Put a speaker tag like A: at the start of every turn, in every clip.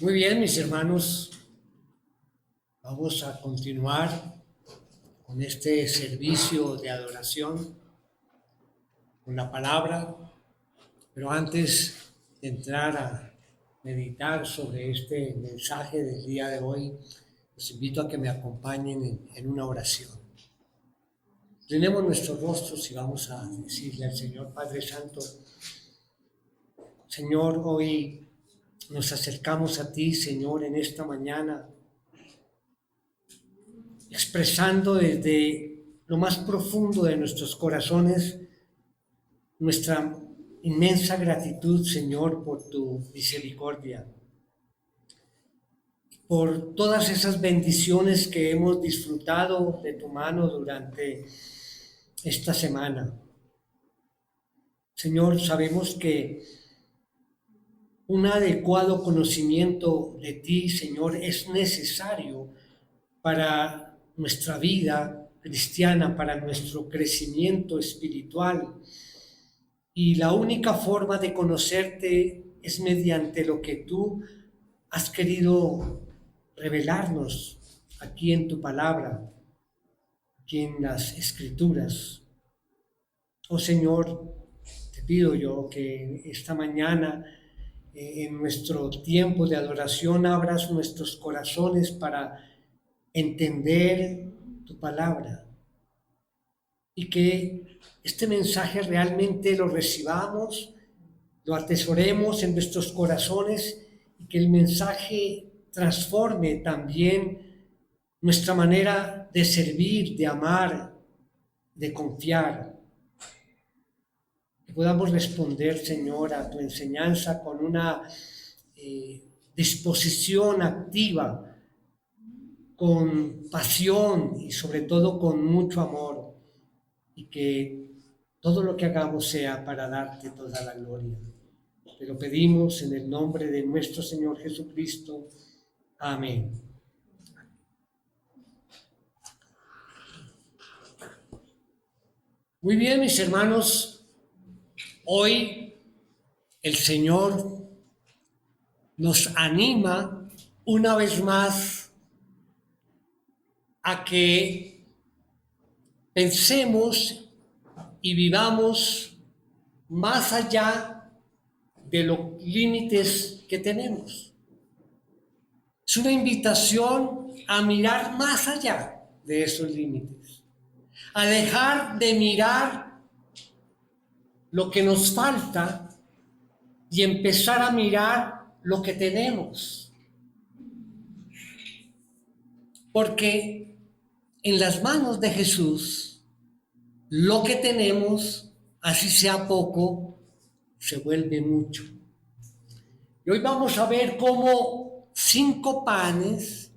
A: Muy bien, mis hermanos, vamos a continuar con este servicio de adoración, con la palabra, pero antes de entrar a meditar sobre este mensaje del día de hoy, los invito a que me acompañen en una oración. Tenemos nuestros rostros y vamos a decirle al Señor Padre Santo: Señor, hoy nos acercamos a ti, Señor, en esta mañana, expresando desde lo más profundo de nuestros corazones nuestra inmensa gratitud, Señor, por tu misericordia, por todas esas bendiciones que hemos disfrutado de tu mano durante esta semana. Señor, sabemos que un adecuado conocimiento de ti, Señor, es necesario para nuestra vida cristiana, para nuestro crecimiento espiritual. Y la única forma de conocerte es mediante lo que tú has querido revelarnos aquí en tu palabra, aquí en las Escrituras. Oh Señor, te pido yo que esta mañana, en nuestro tiempo de adoración, abras nuestros corazones para entender tu palabra y que este mensaje realmente lo recibamos, lo atesoremos en nuestros corazones y que el mensaje transforme también nuestra manera de servir, de amar, de confiar. Que podamos responder, Señor, a tu enseñanza con una disposición activa, con pasión y sobre todo con mucho amor, y que todo lo que hagamos sea para darte toda la gloria. Te lo pedimos en el nombre de nuestro Señor Jesucristo. Amén. Muy bien, mis hermanos, hoy el Señor nos anima una vez más a que pensemos y vivamos más allá de los límites que tenemos. Es una invitación a mirar más allá de esos límites, a dejar de mirar lo que nos falta y empezar a mirar lo que tenemos. Porque en las manos de Jesús, lo que tenemos, así sea poco, se vuelve mucho. Y hoy vamos a ver cómo 5 panes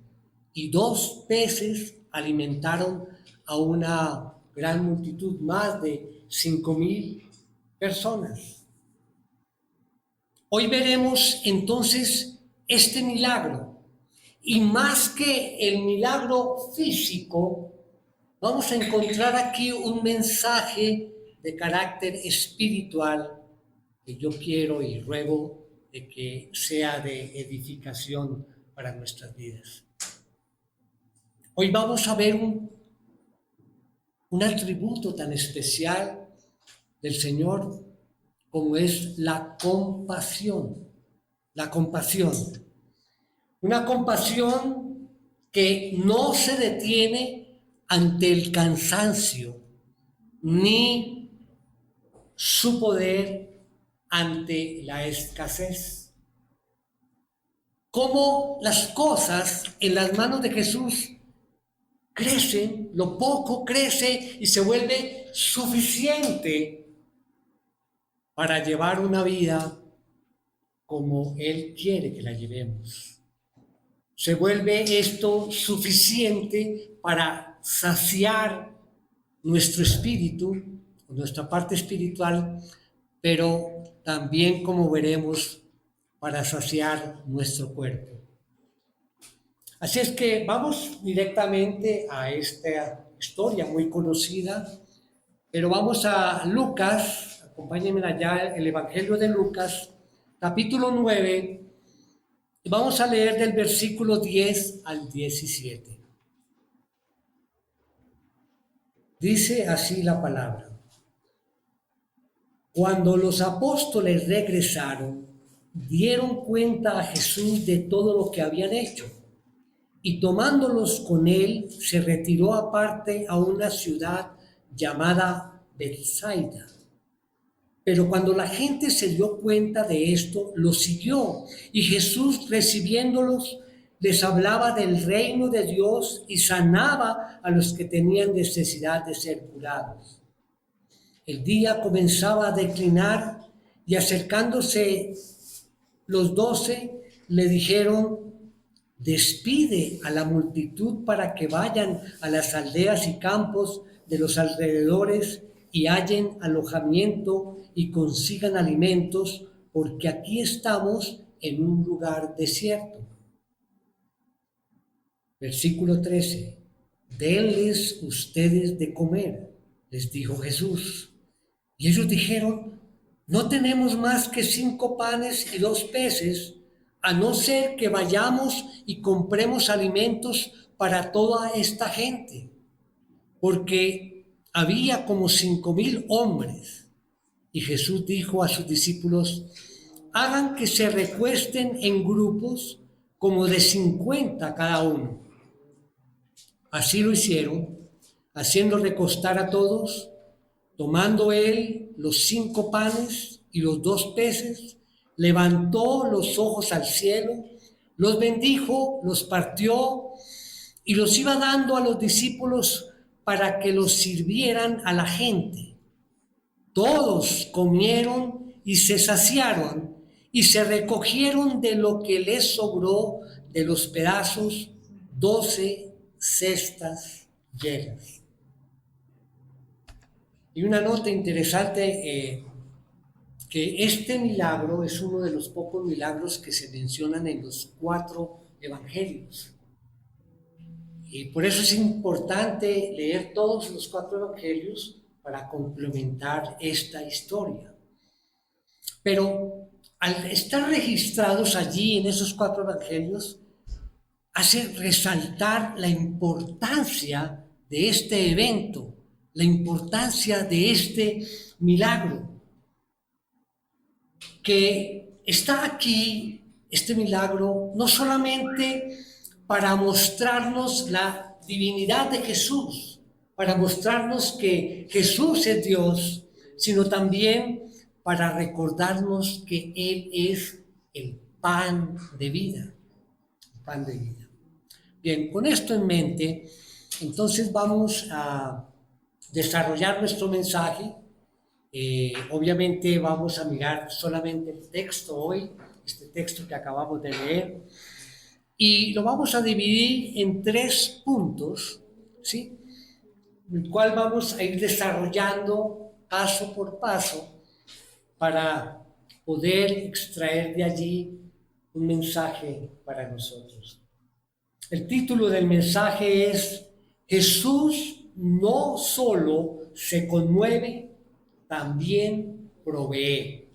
A: y 2 peces alimentaron a una gran multitud, más de 5,000 personas. Hoy veremos entonces este milagro, y más que el milagro físico, vamos a encontrar aquí un mensaje de carácter espiritual que yo quiero y ruego de que sea de edificación para nuestras vidas. Hoy vamos a ver un atributo tan especial del Señor como es la compasión. La compasión. Una compasión que no se detiene ante el cansancio, ni su poder ante la escasez. Cómo las cosas en las manos de Jesús crecen, lo poco crece y se vuelve suficiente para llevar una vida como Él quiere que la llevemos. Se vuelve esto suficiente para saciar nuestro espíritu, nuestra parte espiritual, pero también, como veremos, para saciar nuestro cuerpo. Así es que vamos directamente a esta historia muy conocida, pero vamos a Lucas, acompáñenme allá, el Evangelio de Lucas, capítulo 9, Vamos a leer del versículo 10 al 17. Dice así la palabra. Cuando los apóstoles regresaron, dieron cuenta a Jesús de todo lo que habían hecho, y tomándolos con él, se retiró aparte a una ciudad llamada Bethsaida. Pero cuando la gente se dio cuenta de esto, los siguió, y Jesús, recibiéndolos, les hablaba del reino de Dios y sanaba a los que tenían necesidad de ser curados. El día comenzaba a declinar y acercándose los 12 le dijeron: despide a la multitud para que vayan a las aldeas y campos de los alrededores y hallen alojamiento y consigan alimentos, porque aquí estamos en un lugar desierto. Versículo 13. Denles ustedes de comer, les dijo Jesús. Y ellos dijeron: no tenemos más que 5 panes y 2 peces, a no ser que vayamos y compremos alimentos para toda esta gente, porque había como 5,000 hombres. Y Jesús dijo a sus discípulos: hagan que se recuesten en grupos como de 50 cada uno. Así lo hicieron, haciendo recostar a todos. Tomando él los 5 panes y los 2 peces, levantó los ojos al cielo, los bendijo, los partió y los iba dando a los discípulos para que los sirvieran a la gente. Todos comieron y se saciaron y se recogieron de lo que les sobró de los pedazos 12 cestas llenas. Y una nota interesante, que este milagro es uno de los pocos milagros que se mencionan en los 4 evangelios. Y por eso es importante leer todos los 4 evangelios para complementar esta historia. Pero al estar registrados allí en esos 4 evangelios, hace resaltar la importancia de este evento, la importancia de este milagro, que está aquí, este milagro, no solamente para mostrarnos la divinidad de Jesús, para mostrarnos que Jesús es Dios, sino también para recordarnos que Él es el pan de vida, el pan de vida. Bien, con esto en mente, entonces vamos a desarrollar nuestro mensaje. Obviamente vamos a mirar solamente el texto hoy, este texto que acabamos de leer, y lo vamos a dividir en 3 puntos, ¿sí? El cual vamos a ir desarrollando paso por paso para poder extraer de allí un mensaje para nosotros. El título del mensaje es: Jesús no solo se conmueve, también provee.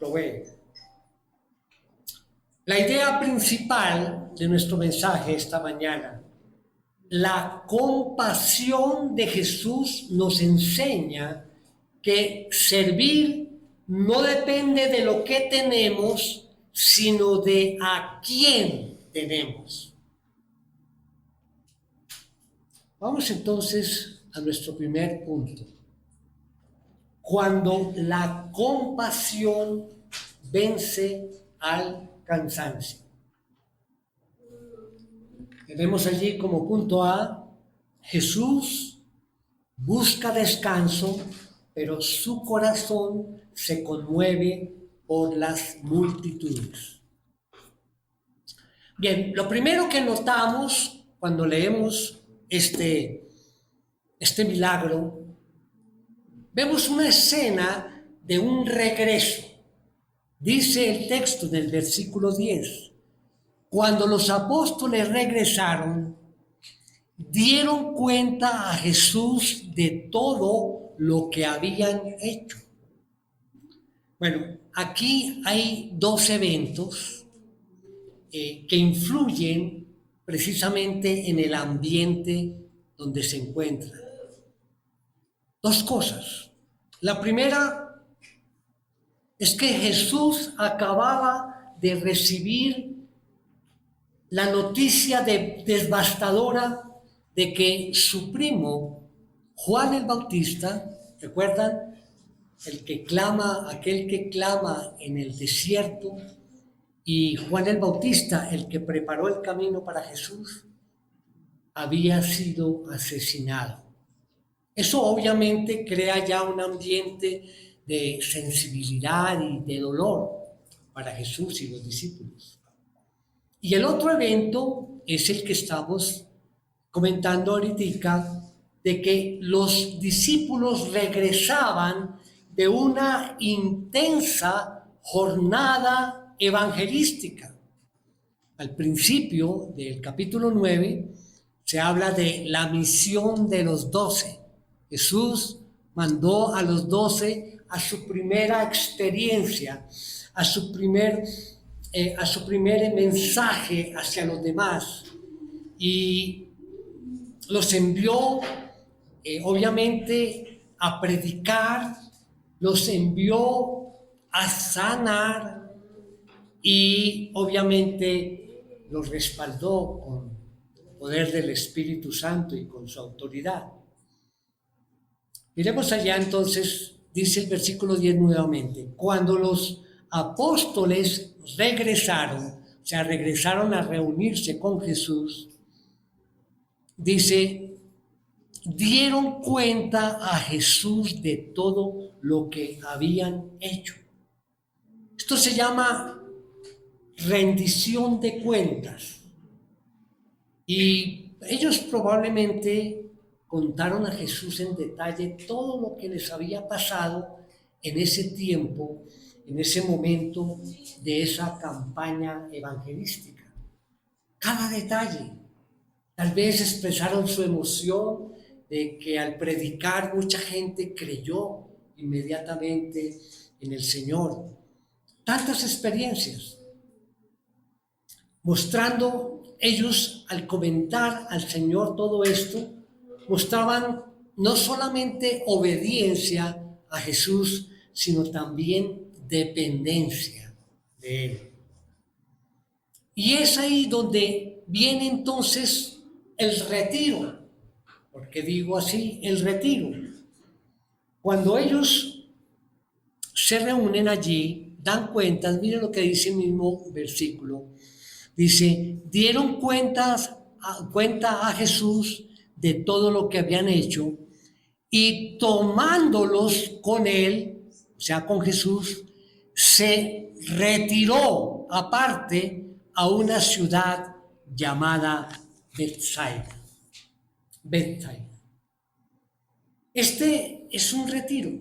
A: La idea principal de nuestro mensaje esta mañana: la compasión de Jesús nos enseña que servir no depende de lo que tenemos, sino de a quién tenemos. Vamos entonces a nuestro primer punto. Cuando la compasión vence al cansancio. Tenemos allí como punto A: Jesús busca descanso, pero su corazón se conmueve por las multitudes. Bien, lo primero que notamos cuando leemos este milagro, vemos una escena de un regreso. Dice el texto del versículo 10: cuando los apóstoles regresaron, dieron cuenta a Jesús de todo lo que habían hecho. Bueno, aquí hay 2 eventos que influyen precisamente en el ambiente donde se encuentra. Dos cosas. La primera es que Jesús acababa de recibir la noticia devastadora de que su primo, Juan el Bautista, ¿recuerdan? Aquel que clama en el desierto, y Juan el Bautista, el que preparó el camino para Jesús, había sido asesinado. Eso obviamente crea ya un ambiente de sensibilidad y de dolor para Jesús y los discípulos. Y el otro evento es el que estamos comentando ahorita, de que los discípulos regresaban de una intensa jornada evangelística. Al principio del capítulo 9 se habla de la misión de los 12. Jesús mandó a los 12 a su primera experiencia, a su primer mensaje hacia los demás, y los envió obviamente a predicar, los envió a sanar y obviamente los respaldó con el poder del Espíritu Santo y con su autoridad. Miremos allá entonces, dice el versículo 10 nuevamente: cuando los apóstoles regresaron, o sea, regresaron a reunirse con Jesús, dice, dieron cuenta a Jesús de todo lo que habían hecho. Esto se llama rendición de cuentas. Y ellos probablemente contaron a Jesús en detalle todo lo que les había pasado en ese tiempo, en ese momento de esa campaña evangelística. Cada detalle. Tal vez expresaron su emoción de que al predicar mucha gente creyó inmediatamente en el Señor. Tantas experiencias, mostrando ellos al comentar al Señor todo esto, mostraban no solamente obediencia a Jesús, sino también dependencia de Él. Y es ahí donde viene entonces el retiro. ¿Por qué digo así? El retiro. Cuando ellos se reúnen allí, dan cuentas, miren lo que dice el mismo versículo. Dice, dieron cuenta a Jesús de todo lo que habían hecho, y tomándolos con él, o sea, con Jesús, se retiró aparte a una ciudad llamada Bethsaida. Este es un retiro,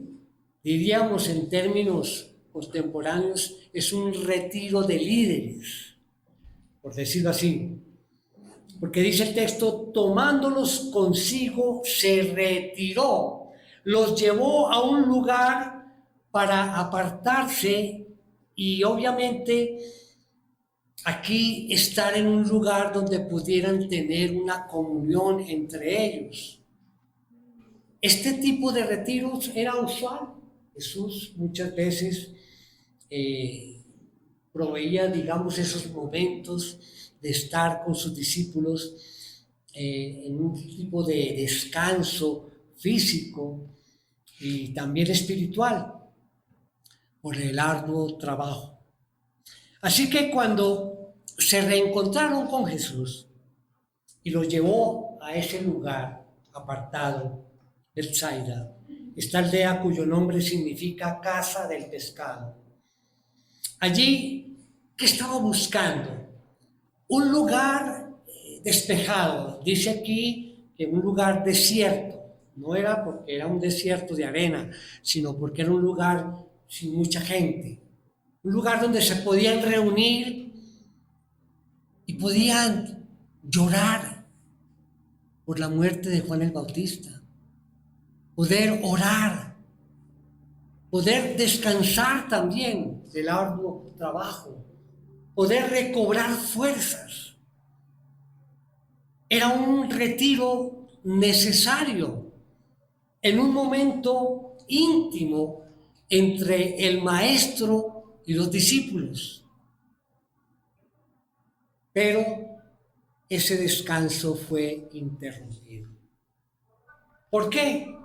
A: diríamos en términos contemporáneos, es un retiro de líderes, por decirlo así. Porque dice el texto, tomándolos consigo, se retiró, los llevó a un lugar para apartarse y obviamente aquí estar en un lugar donde pudieran tener una comunión entre ellos. Este tipo de retiros era usual. Jesús muchas veces proveía, digamos, esos momentos de estar con sus discípulos en un tipo de descanso físico y también espiritual por el arduo trabajo. Así que cuando se reencontraron con Jesús y los llevó a ese lugar apartado, Bethsaida, esta aldea cuyo nombre significa casa del pescado. Allí, ¿qué estaba buscando? Un lugar despejado. Dice aquí que un lugar desierto. No era porque era un desierto de arena, sino porque era un lugar sin mucha gente. Un lugar donde se podían reunir y podían llorar por la muerte de Juan el Bautista. Poder orar, poder descansar también del arduo trabajo poder recobrar fuerzas. Era un retiro necesario en un momento íntimo entre el maestro y los discípulos. Pero ese descanso fue interrumpido. ¿Por qué?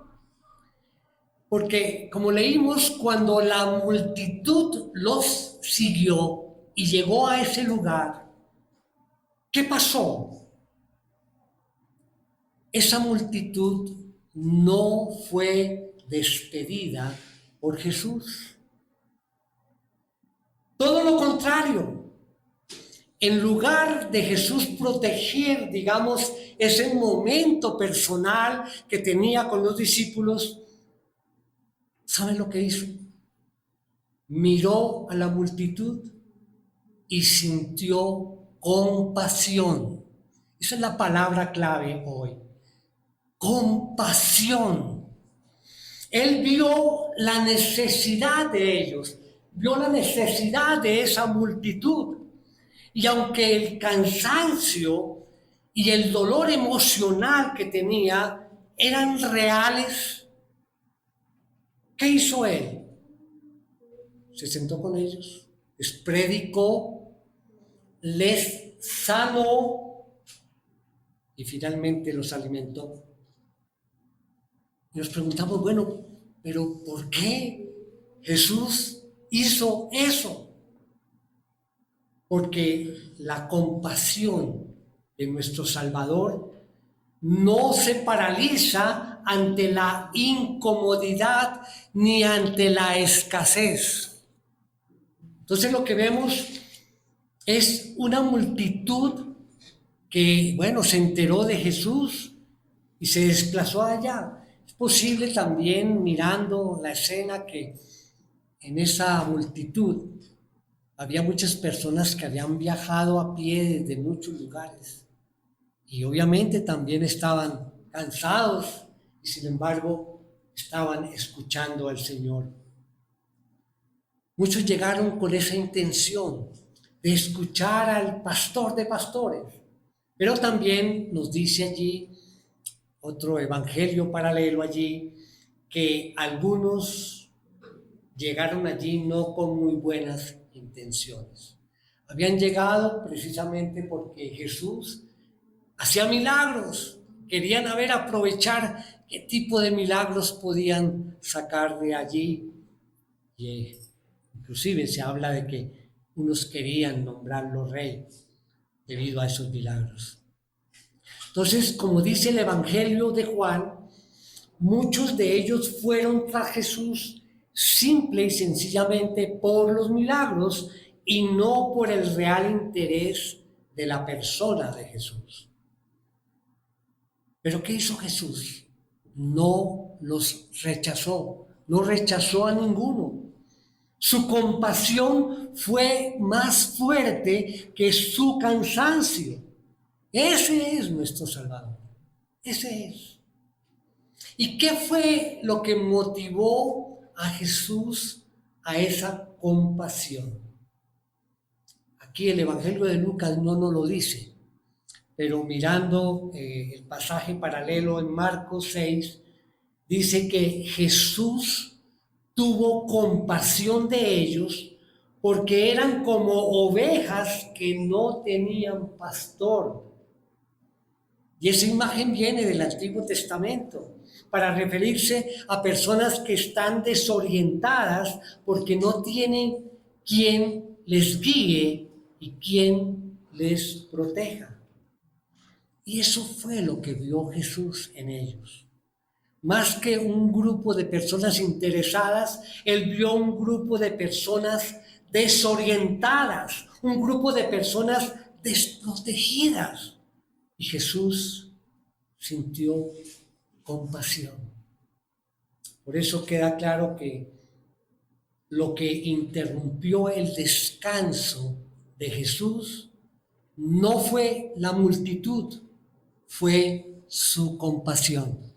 A: Porque, como leímos, cuando la multitud los siguió y llegó a ese lugar, ¿qué pasó? Esa multitud no fue despedida por Jesús. Todo lo contrario. En lugar de Jesús proteger, digamos, ese momento personal que tenía con los discípulos, ¿saben lo que hizo? Miró a la multitud y sintió compasión. Esa es la palabra clave hoy. Compasión. Él vio la necesidad de ellos, vio la necesidad de esa multitud. Y aunque el cansancio y el dolor emocional que tenía eran reales, ¿qué hizo él? Se sentó con ellos, les predicó, les sanó y finalmente los alimentó. Y nos preguntamos, bueno, pero ¿por qué Jesús hizo eso? Porque la compasión de nuestro Salvador no se paraliza ante la incomodidad ni ante la escasez. Entonces lo que vemos es una multitud que, bueno, se enteró de Jesús y se desplazó allá. Es posible también, mirando la escena, que en esa multitud había muchas personas que habían viajado a pie desde muchos lugares y obviamente también estaban cansados y sin embargo estaban escuchando al Señor. Muchos llegaron con esa intención de escuchar al pastor de pastores, pero también nos dice allí otro evangelio paralelo allí que algunos llegaron allí no con muy buenas intenciones. Habían llegado precisamente porque Jesús hacía milagros. Querían aprovechar qué tipo de milagros podían sacar de allí. Y inclusive se habla de que unos querían nombrarlo rey debido a esos milagros. Entonces, como dice el Evangelio de Juan, muchos de ellos fueron tras Jesús simple y sencillamente por los milagros y no por el real interés de la persona de Jesús. Pero ¿qué hizo Jesús? No los rechazó, no rechazó a ninguno. Su compasión fue más fuerte que su cansancio. Ese es nuestro Salvador. Ese es. ¿Y qué fue lo que motivó a Jesús a esa compasión? Aquí el Evangelio de Lucas no nos lo dice, pero mirando el pasaje paralelo en Marcos 6, dice que Jesús tuvo compasión de ellos porque eran como ovejas que no tenían pastor. Y esa imagen viene del Antiguo Testamento para referirse a personas que están desorientadas porque no tienen quien les guíe y quien les proteja. Y eso fue lo que vio Jesús en ellos. Más que un grupo de personas interesadas, él vio un grupo de personas desorientadas, un grupo de personas desprotegidas. Y Jesús sintió compasión. Por eso queda claro que lo que interrumpió el descanso de Jesús no fue la multitud, fue su compasión,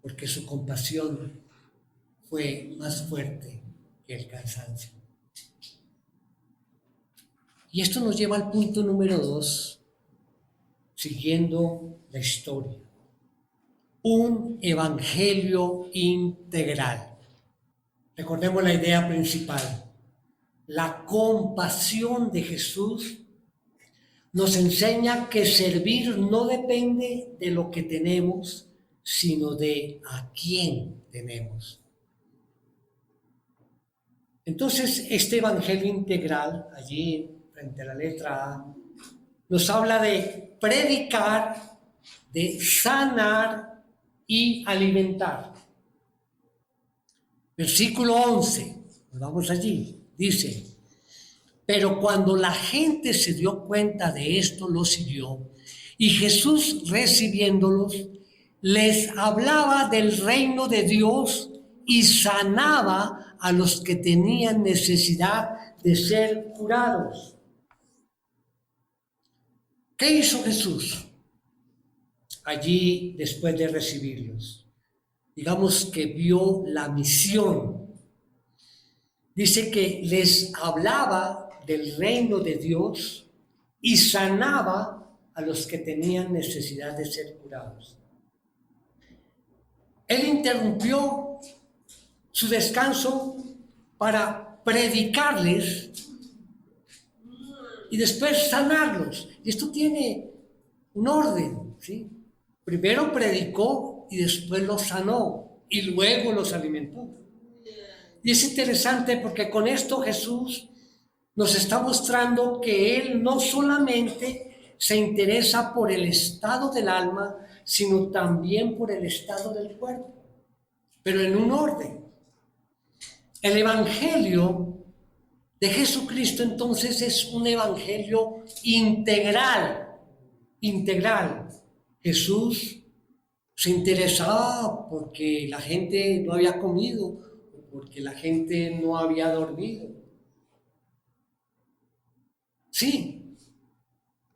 A: porque su compasión fue más fuerte que el cansancio. Y esto nos lleva al punto número 2, siguiendo la historia. Un evangelio integral. Recordemos la idea principal. La compasión de Jesús nos enseña que servir no depende de lo que tenemos, sino de a quién tenemos. Entonces, este evangelio integral, allí frente a la letra A, nos habla de predicar, de sanar y alimentar. Versículo 11, vamos allí, dice: pero cuando la gente se dio cuenta de esto, los siguió, y Jesús, recibiéndolos, les hablaba del reino de Dios y sanaba a los que tenían necesidad de ser curados. ¿Qué hizo Jesús allí después de recibirlos? Digamos que vio la misión. Dice que les hablaba del reino de Dios y sanaba a los que tenían necesidad de ser curados. Él interrumpió su descanso para predicarles y después sanarlos. Y esto tiene un orden, ¿sí? Primero predicó y después los sanó y luego los alimentó. Y es interesante porque con esto Jesús nos está mostrando que Él no solamente se interesa por el estado del alma, sino también por el estado del cuerpo, pero en un orden. El Evangelio de Jesucristo entonces es un Evangelio integral, integral. Jesús se interesaba porque la gente no había comido, porque la gente no había dormido. Sí,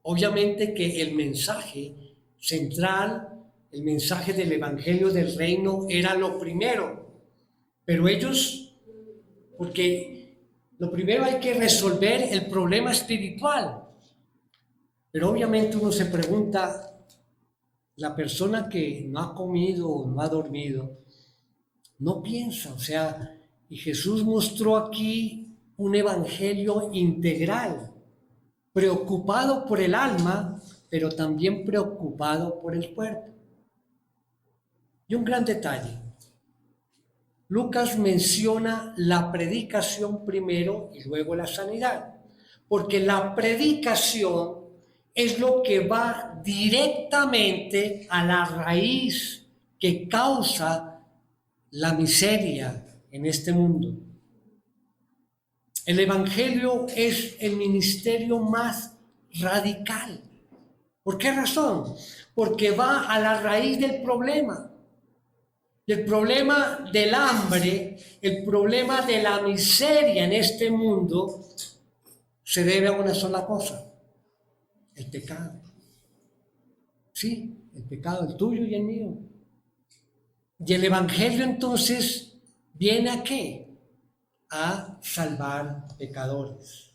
A: obviamente que el mensaje central, el mensaje del Evangelio del Reino era lo primero, pero ellos, porque lo primero hay que resolver el problema espiritual, pero obviamente uno se pregunta, la persona que no ha comido o no ha dormido, no piensa, o sea, y Jesús mostró aquí un Evangelio integral, preocupado por el alma, pero también preocupado por el cuerpo. Y un gran detalle, Lucas menciona la predicación primero y luego la sanidad, porque la predicación es lo que va directamente a la raíz que causa la miseria en este mundo. El Evangelio es el ministerio más radical. ¿Por qué razón? Porque va a la raíz del problema. El problema del hambre, el problema de la miseria en este mundo, se debe a una sola cosa: el pecado. Sí, el pecado, el tuyo y el mío. Y el Evangelio entonces viene ¿a qué? A salvar pecadores.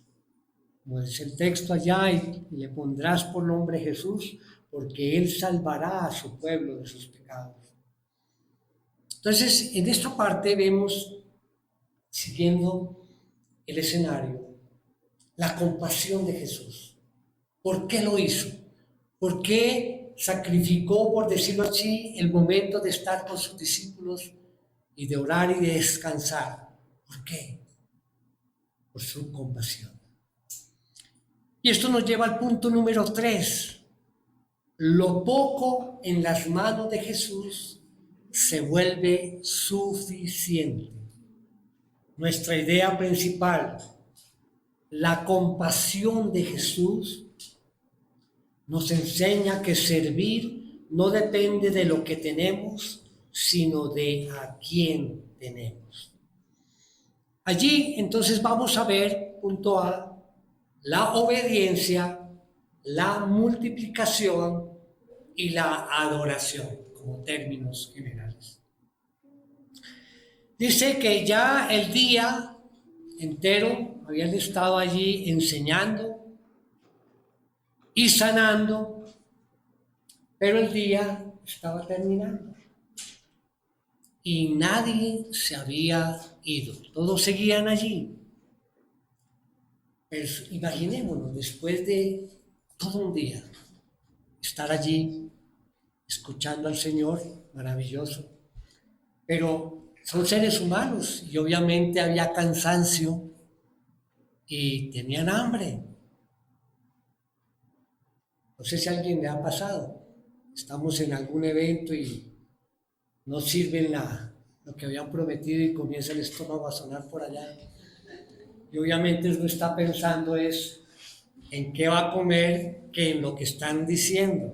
A: Como dice el texto allá, y le pondrás por nombre Jesús, porque Él salvará a su pueblo de sus pecados. Entonces, en esta parte vemos, siguiendo el escenario, la compasión de Jesús. ¿Por qué lo hizo? ¿Por qué sacrificó, por decirlo así, el momento de estar con sus discípulos y de orar y de descansar? ¿Por qué? Por su compasión. Y esto nos lleva al punto número 3. Lo poco en las manos de Jesús se vuelve suficiente. Nuestra idea principal, la compasión de Jesús, nos enseña que servir no depende de lo que tenemos, sino de a quién tenemos. Allí entonces vamos a ver, punto A, la obediencia, la multiplicación y la adoración, como términos generales. Dice que ya el día entero habían estado allí enseñando, y sanando, pero el día estaba terminando y nadie se había ido, todos seguían allí. Pero imaginémonos, después de todo un día, estar allí escuchando al Señor, maravilloso, pero son seres humanos y obviamente había cansancio y tenían hambre. No sé si a alguien le ha pasado. Estamos en algún evento y no sirven lo que habían prometido y comienza el estómago a sonar por allá. Y obviamente uno está pensando es en qué va a comer que en lo que están diciendo.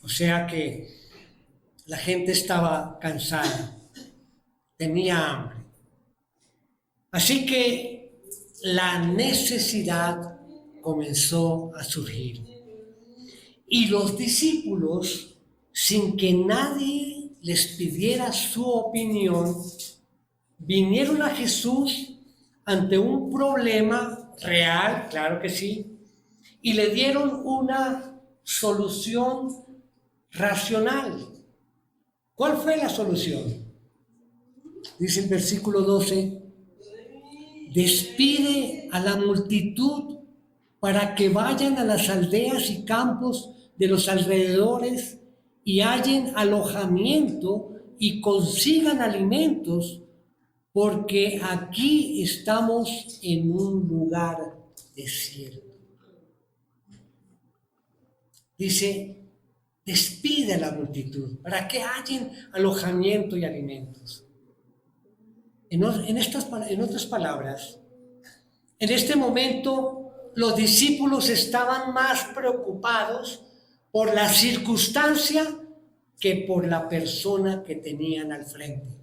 A: O sea que la gente estaba cansada, tenía hambre. Así que la necesidad comenzó a surgir. Y los discípulos, sin que nadie les pidiera su opinión, vinieron a Jesús ante un problema real, claro que sí, y le dieron una solución racional. ¿Cuál fue la solución? Dice el versículo 12, despide a la multitud para que vayan a las aldeas y campos de los alrededores y hallen alojamiento y consigan alimentos, porque aquí estamos en un lugar desierto. Dice, despide a la multitud para que hallen alojamiento y alimentos. En otras palabras, en este momento los discípulos estaban más preocupados por la circunstancia que por la persona que tenían al frente.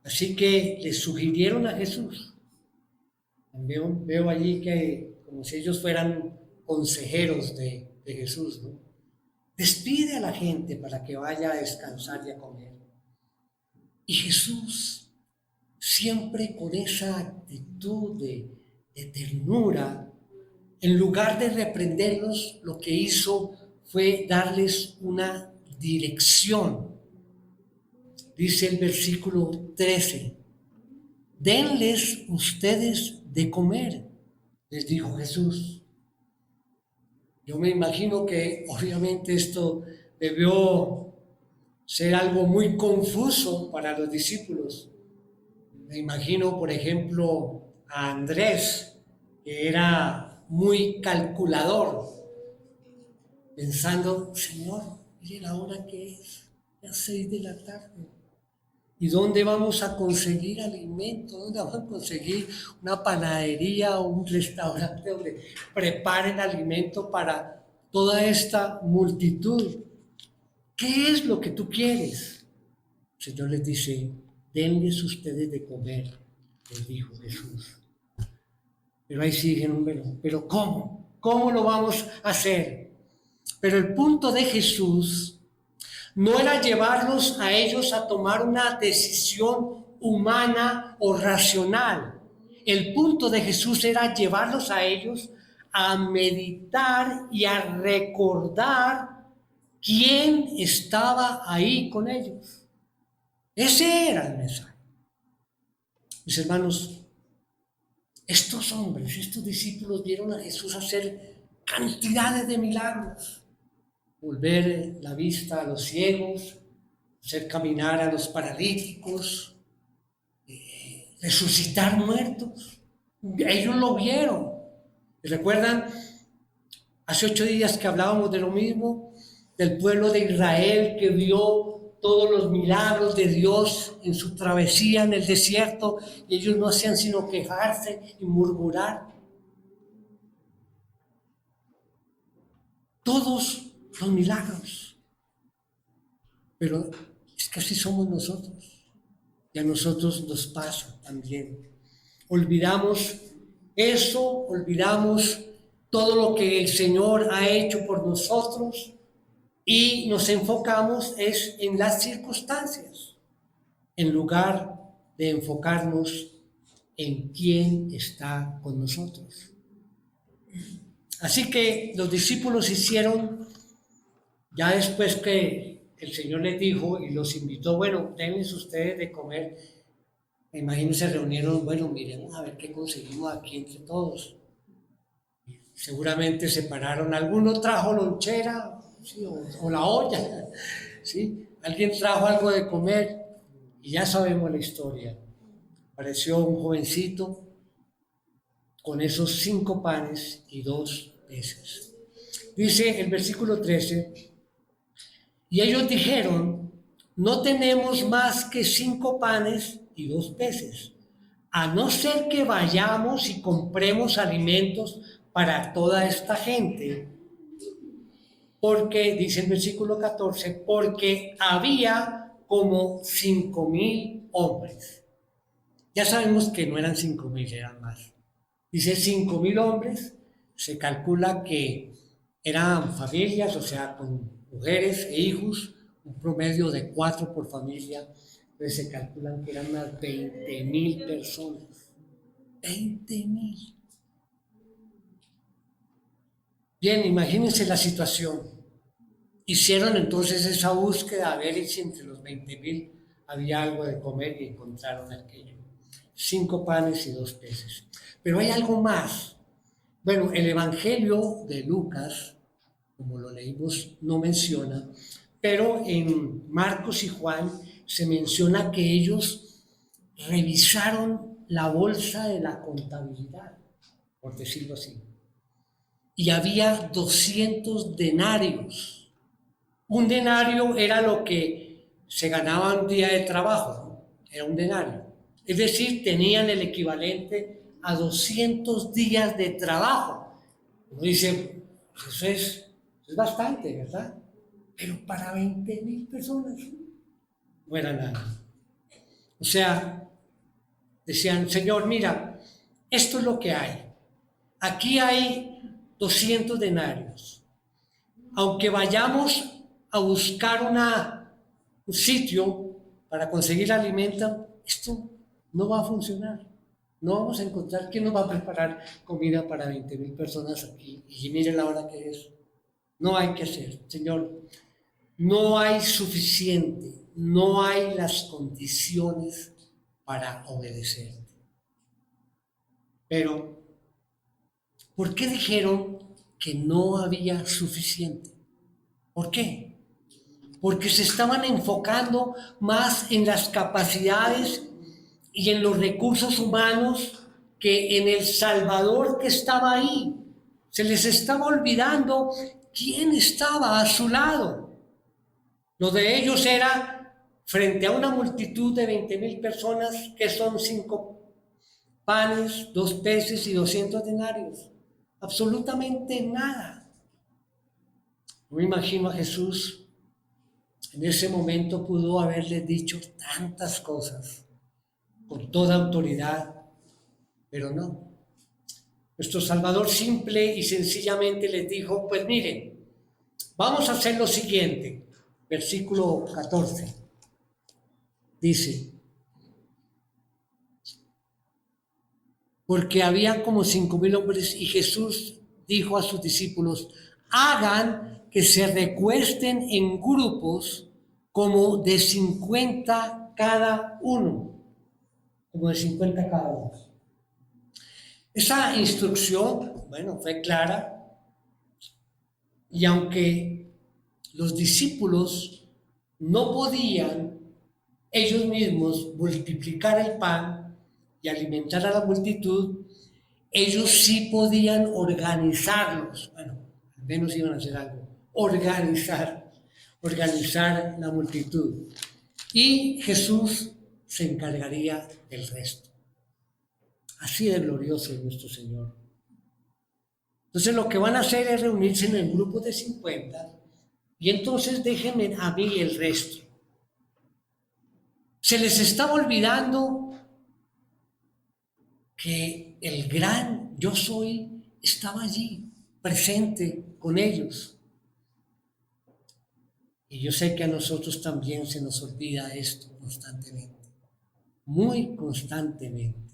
A: Así que les sugirieron a Jesús. Veo allí que como si ellos fueran consejeros de Jesús, ¿no? Despide a la gente para que vaya a descansar y a comer. Y Jesús, siempre con esa actitud de ternura, en lugar de reprenderlos, lo que hizo fue darles una dirección. Dice el versículo 13, denles ustedes de comer, les dijo Jesús. Yo me imagino que obviamente esto debió ser algo muy confuso para los discípulos. Me imagino, por ejemplo, a Andrés, que era muy calculador, pensando, Señor, mire la hora que es, las 6 de la tarde. ¿Y dónde vamos a conseguir alimento? ¿Dónde vamos a conseguir una panadería o un restaurante donde preparen alimento para toda esta multitud? ¿Qué es lo que tú quieres? El Señor les dice, denles ustedes de comer, les dijo Jesús. Pero ahí siguen, pero ¿cómo? ¿Cómo lo vamos a hacer? Pero el punto de Jesús no era llevarlos a ellos a tomar una decisión humana o racional. El punto de Jesús era llevarlos a ellos a meditar y a recordar quién estaba ahí con ellos. Ese era el mensaje. Mis hermanos, estos hombres, estos discípulos vieron a Jesús hacer cantidades de milagros. Volver la vista a los ciegos, hacer caminar a los paralíticos, resucitar muertos. Ellos lo vieron. ¿Recuerdan? Hace 8 días que hablábamos de lo mismo, del pueblo de Israel que vio todos los milagros de Dios en su travesía en el desierto y ellos no hacían sino quejarse y murmurar. Todos los milagros. Pero es que así somos nosotros. Y a nosotros nos pasa también. Olvidamos eso, olvidamos todo lo que el Señor ha hecho por nosotros y nos enfocamos es en las circunstancias, en lugar de enfocarnos en quién está con nosotros. Así que los discípulos hicieron, ya después que el Señor les dijo y los invitó, bueno, denles ustedes de comer. Me imagino se reunieron, bueno, miremos a ver qué conseguimos aquí entre todos. Seguramente se pararon, alguno trajo lonchera, ¿sí? o la olla, ¿sí? Alguien trajo algo de comer y ya sabemos la historia. Apareció un jovencito con esos 5 panes y 2 peces. Dice el versículo 13, y ellos dijeron, no tenemos más que 5 panes y 2 peces, a no ser que vayamos y compremos alimentos para toda esta gente, porque, dice el versículo 14, porque había como 5,000 hombres. Ya sabemos que no eran 5,000, eran más. Dice 5,000 hombres, se calcula que eran familias, o sea, con mujeres e hijos, un promedio de 4 por familia, entonces se calculan que eran unas 20,000 personas. 20,000. Bien, imagínense la situación. Hicieron entonces esa búsqueda a ver si entre los 20,000 había algo de comer y encontraron aquello. 5 panes y 2 peces. Pero hay algo más. Bueno, el Evangelio de Lucas, como lo leímos, no menciona, pero en Marcos y Juan se menciona que ellos revisaron la bolsa de la contabilidad, por decirlo así, y había 200 denarios. Un denario era lo que se ganaba un día de trabajo, ¿no? Era un denario. Es decir, tenían el equivalente a 200 días de trabajo. Uno dice, eso es bastante, ¿verdad? Pero para 20,000 personas no era nada. O sea, decían, Señor, mira, esto es lo que hay. Aquí hay 200 denarios. Aunque vayamos a buscar un sitio para conseguir alimento, esto no va a funcionar. No vamos a encontrar quién nos va a preparar comida para 20,000 personas aquí. Y mire la hora que es. No hay que hacer, Señor. No hay suficiente, no hay las condiciones para obedecer. Pero, ¿por qué dijeron que no había suficiente? ¿Por qué? Porque se estaban enfocando más en las capacidades y en los recursos humanos que en el Salvador que estaba ahí. Se les estaba olvidando quién estaba a su lado. Lo de ellos era, frente a una multitud de 20,000 personas, que son 5 panes, 2 peces y 200 denarios. Absolutamente nada. No me imagino a Jesús en ese momento pudo haberles dicho tantas cosas con toda autoridad, pero no. Nuestro Salvador simple y sencillamente les dijo, pues miren, vamos a hacer lo siguiente. Versículo 14 dice, porque había como 5,000 hombres y Jesús dijo a sus discípulos, hagan que se recuesten en grupos como de 50 cada uno, como de 50 cada uno. Esa instrucción, bueno, fue clara y aunque los discípulos no podían ellos mismos multiplicar el pan y alimentar a la multitud, ellos sí podían organizarlos. Bueno, al menos iban a hacer algo. Organizar la multitud. Y Jesús se encargaría del resto. Así de glorioso es nuestro Señor. Entonces lo que van a hacer es reunirse en el grupo de 50 y entonces déjenme a mí el resto. Se les estaba olvidando que el gran yo soy estaba allí, presente con ellos. Y yo sé que a nosotros también se nos olvida esto constantemente, muy constantemente.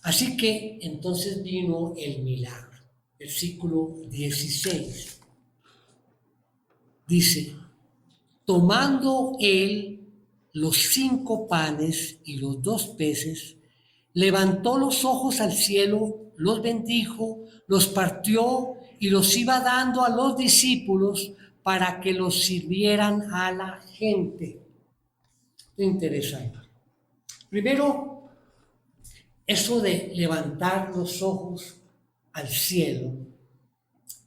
A: Así que entonces vino el milagro. Versículo 16. Dice, tomando él los 5 panes y los 2 peces, levantó los ojos al cielo, los bendijo, los partió y los iba dando a los discípulos para que los sirvieran a la gente. Interesante. Primero, eso de levantar los ojos al cielo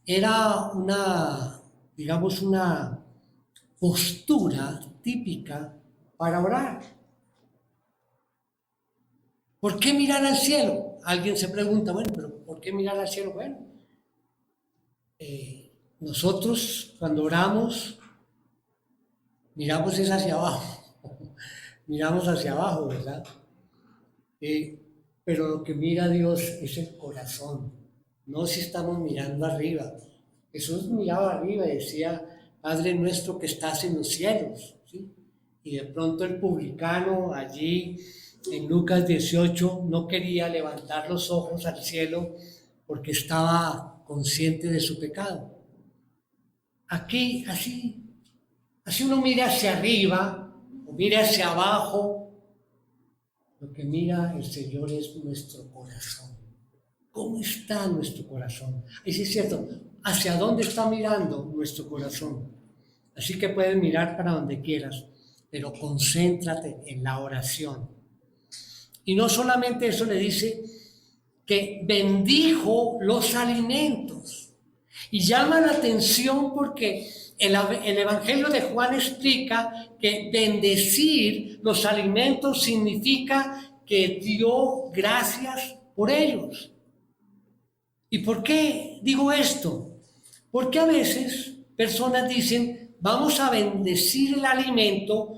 A: era digamos, una postura típica para orar. ¿Por qué mirar al cielo? Alguien se pregunta, bueno, pero ¿por qué mirar al cielo? Bueno, nosotros cuando oramos miramos es hacia abajo, miramos hacia abajo, ¿verdad? Pero lo que mira Dios es el corazón, no si estamos mirando arriba. Jesús miraba arriba y decía, Padre nuestro que estás en los cielos, ¿sí? Y de pronto el publicano allí en Lucas 18 no quería levantar los ojos al cielo porque estaba consciente de su pecado. Aquí, así uno mira hacia arriba o mira hacia abajo, lo que mira el Señor es nuestro corazón. ¿Cómo está nuestro corazón? Y sí es cierto, ¿hacia dónde está mirando nuestro corazón? Así que puedes mirar para donde quieras, pero concéntrate en la oración. Y no solamente eso, le dice que bendijo los alimentos. Y llama la atención porque el Evangelio de Juan explica que bendecir los alimentos significa que dio gracias por ellos. ¿Y por qué digo esto? Porque a veces personas dicen, vamos a bendecir el alimento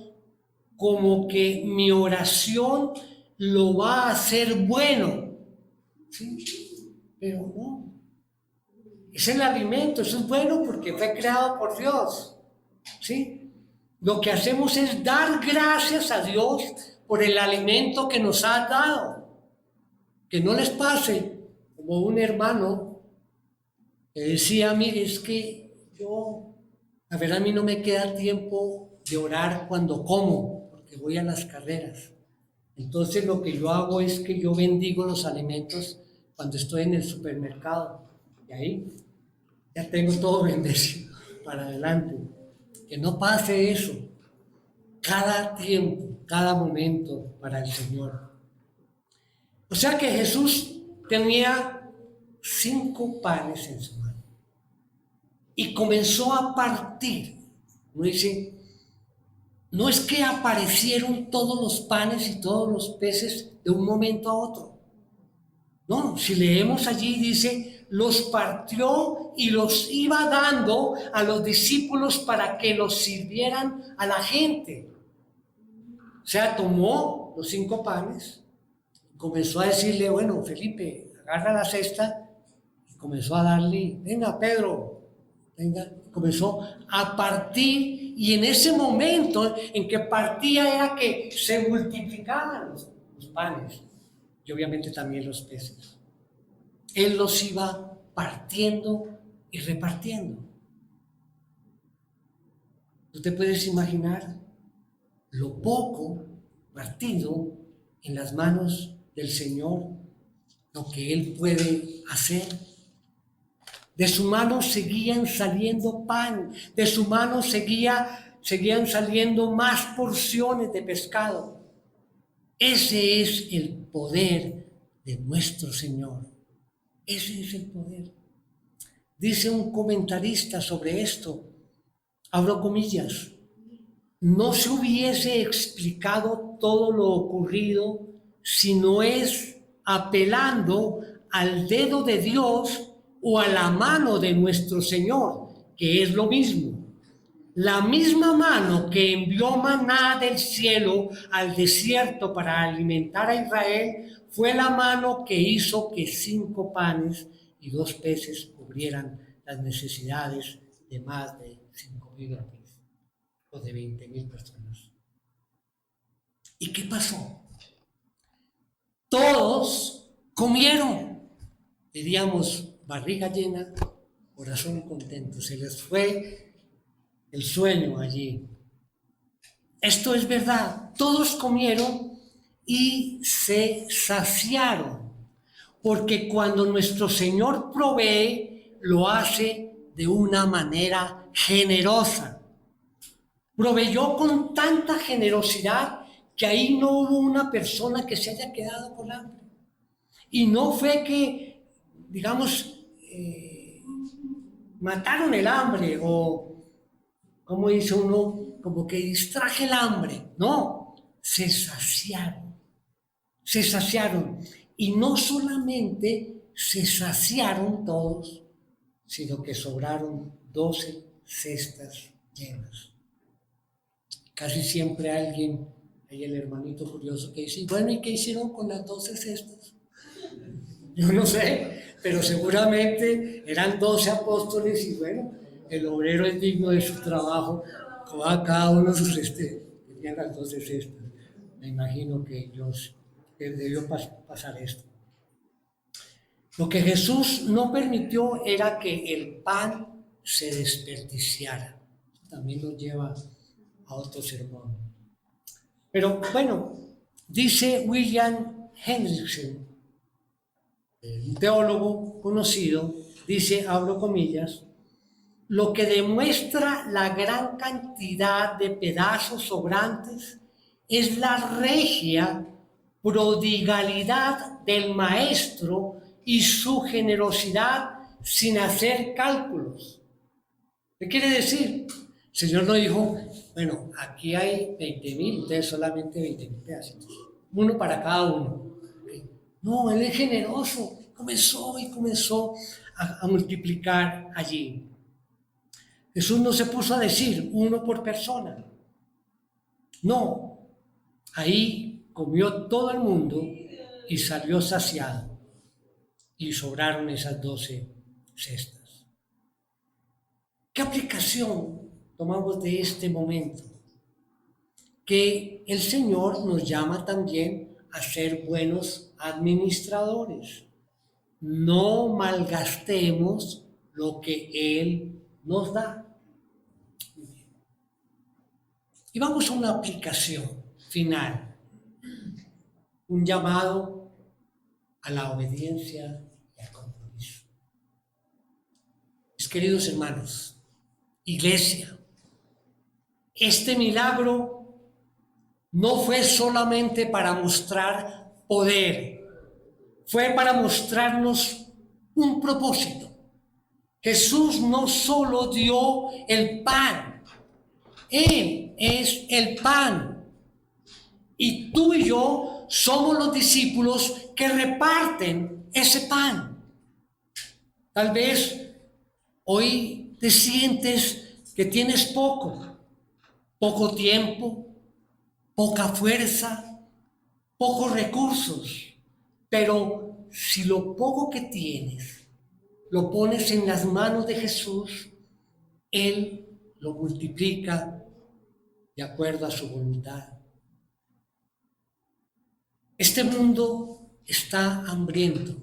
A: como que mi oración lo va a hacer bueno. ¿Sí? Pero no. Es el alimento, eso es bueno porque fue creado por Dios. ¿Sí? Lo que hacemos es dar gracias a Dios por el alimento que nos ha dado. Que no les pase como un hermano que decía, mire, es que a ver, a mí no me queda tiempo de orar cuando como, porque voy a las carreras. Entonces lo que yo hago es que yo bendigo los alimentos cuando estoy en el supermercado. Y ahí ya tengo todo bendecido para adelante. Que no pase eso. Cada tiempo, cada momento para el Señor. O sea que Jesús tenía 5 panes en su mano y comenzó a partir. No dice, no es que aparecieron todos los panes y todos los peces de un momento a otro. No, si leemos allí dice, los partió y los iba dando a los discípulos para que los sirvieran a la gente. O sea, tomó los 5 panes, comenzó a decirle, bueno, Felipe, agarra la cesta, y comenzó a darle, venga, Pedro, venga, comenzó a partir, y en ese momento en que partía era que se multiplicaban los panes, y obviamente también los peces. Él los iba partiendo y repartiendo. ¿Tú te puedes imaginar lo poco partido en las manos del Señor, lo que Él puede hacer? De su mano seguían saliendo pan, de su mano seguían saliendo más porciones de pescado. Ese es el poder de nuestro Señor. Ese es el poder. Dice un comentarista sobre esto, abro comillas, no se hubiese explicado todo lo ocurrido si no es apelando al dedo de Dios o a la mano de nuestro Señor, que es lo mismo. La misma mano que envió maná del cielo al desierto para alimentar a Israel fue la mano que hizo que 5 panes y 2 peces cubrieran las necesidades de más de 5,000 hombres o de 20,000 personas. ¿Y qué pasó? Todos Comieron, diríamos, barriga llena, corazón contento. Se les fue el sueño allí. Esto es verdad. Todos comieron y se saciaron. Porque cuando nuestro Señor provee, lo hace de una manera generosa. Proveyó con tanta generosidad que ahí no hubo una persona que se haya quedado con hambre. Y no fue que, digamos, mataron el hambre o, como dice uno, como que distraje el hambre. No, se saciaron. Se saciaron. Y no solamente se saciaron todos, sino que sobraron 12 cestas llenas. Casi siempre alguien, hay el hermanito curioso que dice, bueno, ¿y qué hicieron con las 12 cestas? Yo no sé, pero seguramente eran 12 apóstoles y bueno, el obrero es digno de su trabajo, cada uno sus tenían las 12 cestas. Me imagino que debió pasar esto. Lo que Jesús no permitió era que el pan se desperdiciara. También nos lleva a otro sermón. Pero bueno, dice William Hendrickson, un teólogo conocido, dice, abro comillas, lo que demuestra la gran cantidad de pedazos sobrantes es la regia prodigalidad del maestro y su generosidad sin hacer cálculos. ¿Qué quiere decir? El Señor no dijo, bueno, aquí hay 20,000, ustedes solamente 20,000 pedacitos, uno para cada uno. No, Él es generoso, comenzó a multiplicar allí. Jesús no se puso a decir uno por persona. No, ahí comió todo el mundo y salió saciado. Y sobraron esas 12 cestas. ¿Qué aplicación tomamos de este momento? Que el Señor nos llama también a ser buenos administradores. No malgastemos lo que Él nos da. Y vamos a una aplicación final, un llamado a la obediencia y al compromiso. Mis queridos hermanos, iglesia, este milagro no fue solamente para mostrar poder, fue para mostrarnos un propósito. Jesús no solo dio el pan, Él es el pan. Y tú y yo somos los discípulos que reparten ese pan. Tal vez hoy te sientes que tienes poco tiempo, poca fuerza, pocos recursos. Pero si lo poco que tienes lo pones en las manos de Jesús, Él lo multiplica de acuerdo a su voluntad. Este mundo está hambriento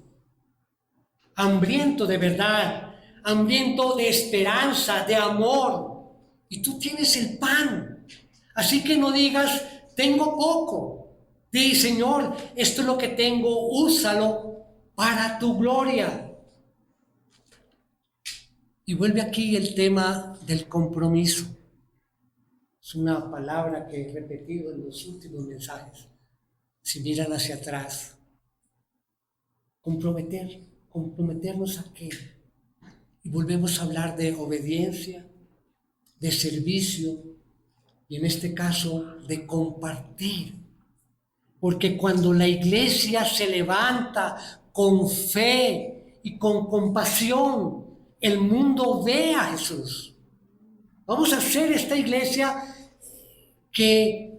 A: de verdad, hambriento de esperanza, de amor. Y tú tienes el pan. Así que no digas, tengo poco. Di, Señor, esto es lo que tengo, úsalo para tu gloria. Y vuelve aquí el tema del compromiso. Es una palabra que he repetido en los últimos mensajes. Si miran hacia atrás, comprometernos a qué. Y volvemos a hablar de obediencia, de servicio y en este caso de compartir. Porque cuando la iglesia se levanta con fe y con compasión, el mundo ve a Jesús. Vamos a hacer esta iglesia que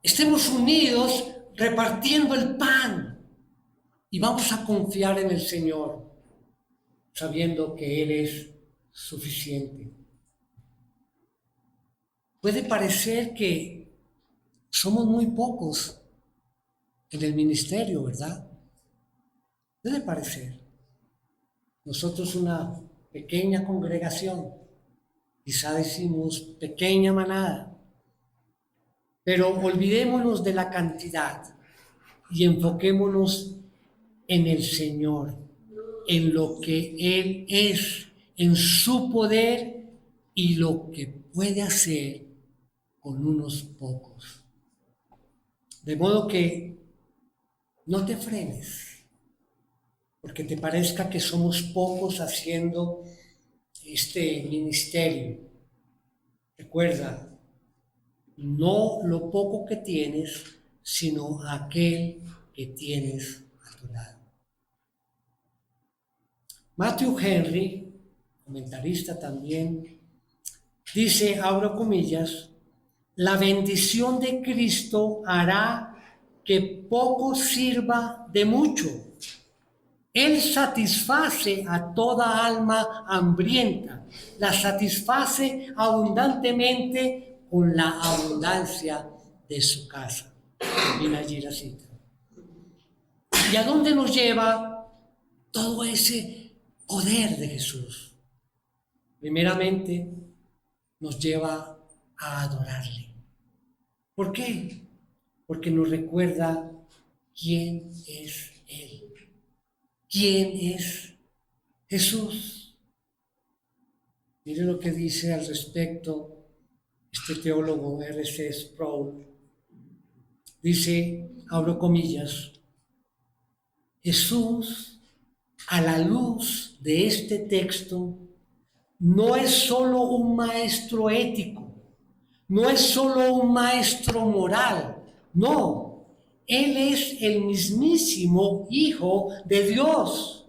A: estemos unidos repartiendo el pan y vamos a confiar en el Señor, sabiendo que Él es suficiente. Puede parecer que somos muy pocos en el ministerio, ¿verdad? Puede parecer. Nosotros una pequeña congregación, quizá decimos pequeña manada, pero olvidémonos de la cantidad y enfoquémonos en el Señor, en lo que Él es, en su poder y lo que puede hacer con unos pocos. De modo que no te frenes, porque te parezca que somos pocos haciendo este ministerio. Recuerda, no lo poco que tienes, sino aquel que tienes a tu lado. Matthew Henry, comentarista también, dice, abro comillas, la bendición de Cristo hará que poco sirva de mucho. Él satisface a toda alma hambrienta, la satisface abundantemente con la abundancia de su casa. Termina allí la cita. ¿Y a dónde nos lleva todo ese poder de Jesús? Primeramente, nos lleva a adorarle. ¿Por qué? Porque nos recuerda quién es Él. ¿Quién es Jesús? Mire lo que dice al respecto este teólogo R.C. Sproul. Dice, abro comillas, Jesús, a la luz de este texto, no es solo un maestro ético, no es solo un maestro moral, no, Él es el mismísimo Hijo de Dios.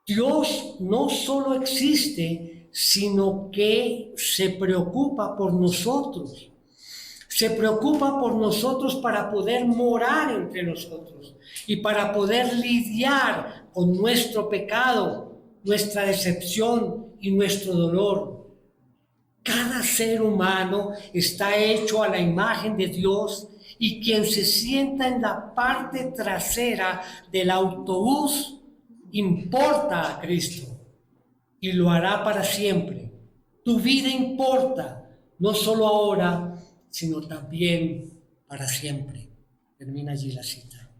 A: Dios no solo existe, sino que se preocupa por nosotros. Se preocupa por nosotros para poder morar entre nosotros y para poder lidiar con nuestro pecado, nuestra decepción y nuestro dolor. Cada ser humano está hecho a la imagen de Dios y quien se sienta en la parte trasera del autobús importa a Cristo y lo hará para siempre. Tu vida importa, no solo ahora, sino también para siempre. Termina allí la cita.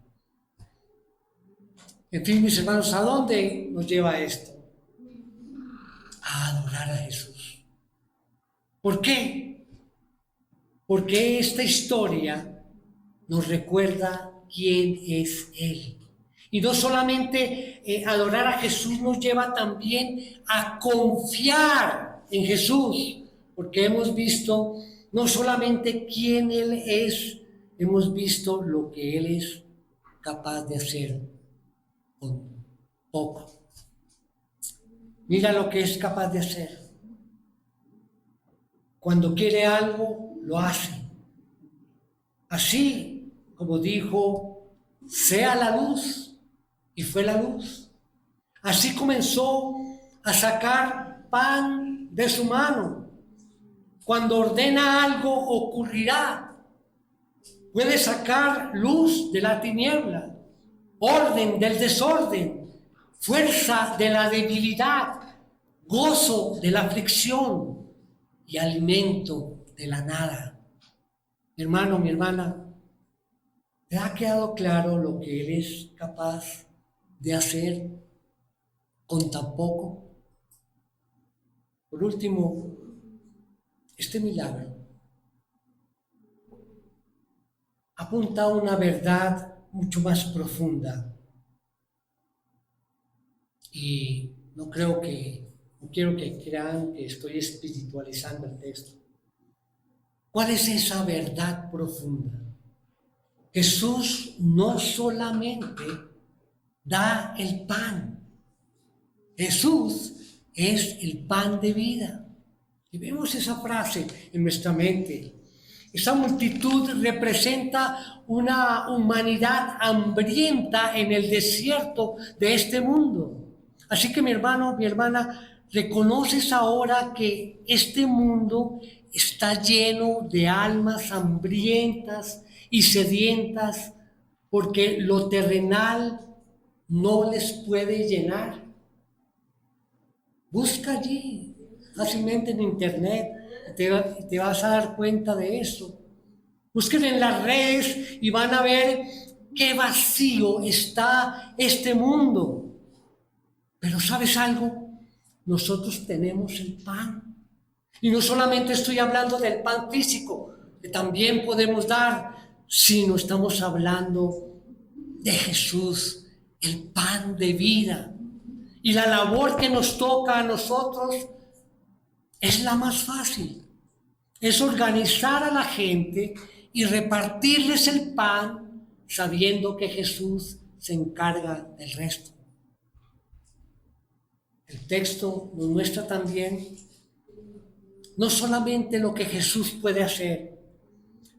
A: En fin, mis hermanos, ¿a dónde nos lleva esto? A adorar a Jesús. ¿Por qué? Porque esta historia nos recuerda quién es Él. Y no solamente adorar a Jesús nos lleva también a confiar en Jesús, porque hemos visto no solamente quién Él es, hemos visto lo que Él es capaz de hacer con poco. Mira lo que es capaz de hacer. Cuando quiere algo, lo hace. Así como dijo, sea la luz, y fue la luz. Así comenzó a sacar pan de su mano. Cuando ordena algo, ocurrirá. Puede sacar luz de la tiniebla, orden del desorden, fuerza de la debilidad, gozo de la aflicción y alimento de la nada. Mi hermano, mi hermana, ¿te ha quedado claro lo que Él es capaz de hacer con tan poco? Por último, este milagro apunta a una verdad mucho más profunda y no quiero que crean que estoy espiritualizando el texto. ¿Cuál es esa verdad profunda? Jesús no solamente da el pan, Jesús es el pan de vida. Y vemos esa frase en nuestra mente. Esa multitud representa una humanidad hambrienta en el desierto de este mundo. Así que mi hermano, mi hermana, reconoces ahora que este mundo está lleno de almas hambrientas y sedientas porque lo terrenal no les puede llenar. Busca allí fácilmente en internet y te vas a dar cuenta de eso. Busquen en las redes y van a ver qué vacío está este mundo. Pero ¿sabes algo? Nosotros tenemos el pan. Y no solamente estoy hablando del pan físico, que también podemos dar, sino estamos hablando de Jesús, el pan de vida. Y la labor que nos toca a nosotros es la más fácil. Es organizar a la gente y repartirles el pan sabiendo que Jesús se encarga del resto. El texto nos muestra también no solamente lo que Jesús puede hacer,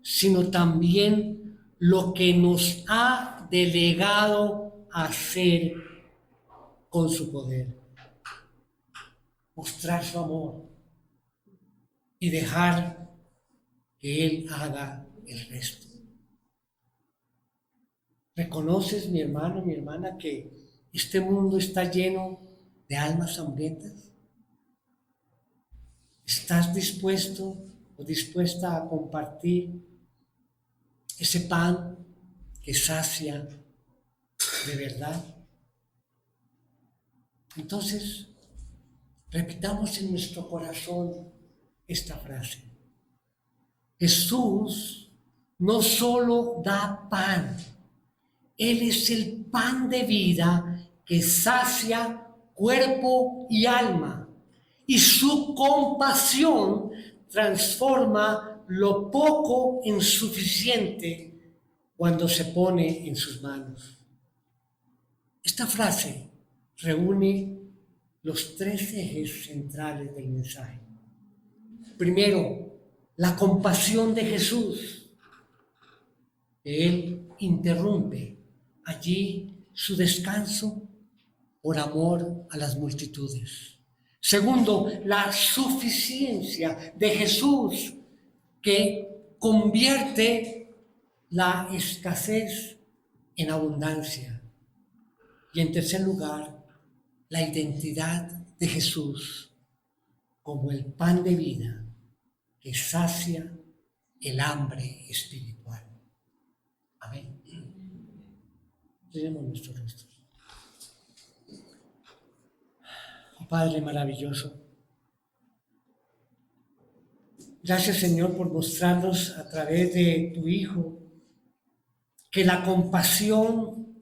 A: sino también lo que nos ha delegado a hacer con su poder. Mostrar su amor y dejar que Él haga el resto. ¿Reconoces, mi hermano, mi hermana, que este mundo está lleno de almas hambrientas? ¿Estás dispuesto o dispuesta a compartir ese pan que sacia de verdad? Entonces, repitamos en nuestro corazón esta frase. Jesús no solo da pan, Él es el pan de vida que sacia cuerpo y alma, y su compasión transforma lo poco en suficiente cuando se pone en sus manos. Esta frase reúne los tres ejes centrales del mensaje. Primero, la compasión de Jesús. Él interrumpe allí su descanso por amor a las multitudes. Segundo, la suficiencia de Jesús, que convierte la escasez en abundancia. Y en tercer lugar, la identidad de Jesús como el pan de vida que sacia el hambre espiritual. Amén. Tenemos nuestros rostros. Oh, Padre maravilloso, gracias, Señor, por mostrarnos a través de tu Hijo que la compasión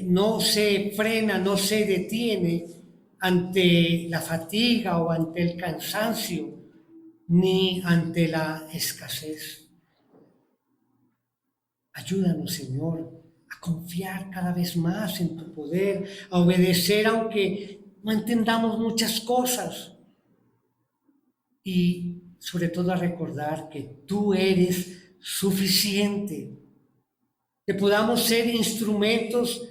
A: no se frena, no se detiene ante la fatiga o ante el cansancio, ni ante la escasez. Ayúdanos, Señor, a confiar cada vez más en tu poder, a obedecer aunque no entendamos muchas cosas y sobre todo a recordar que tú eres suficiente, que podamos ser instrumentos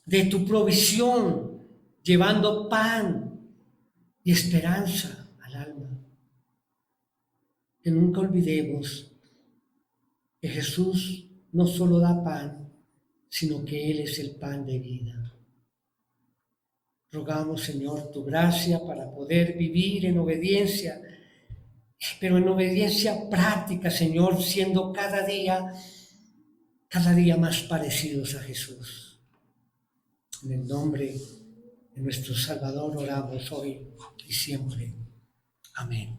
A: de tu provisión, llevando pan y esperanza al alma. Que nunca olvidemos que Jesús no solo da pan, sino que Él es el pan de vida. Rogamos, Señor, tu gracia para poder vivir en obediencia, pero en obediencia práctica, Señor, siendo cada día más parecidos a Jesús. En el nombre de nuestro Salvador oramos hoy y siempre. Amén.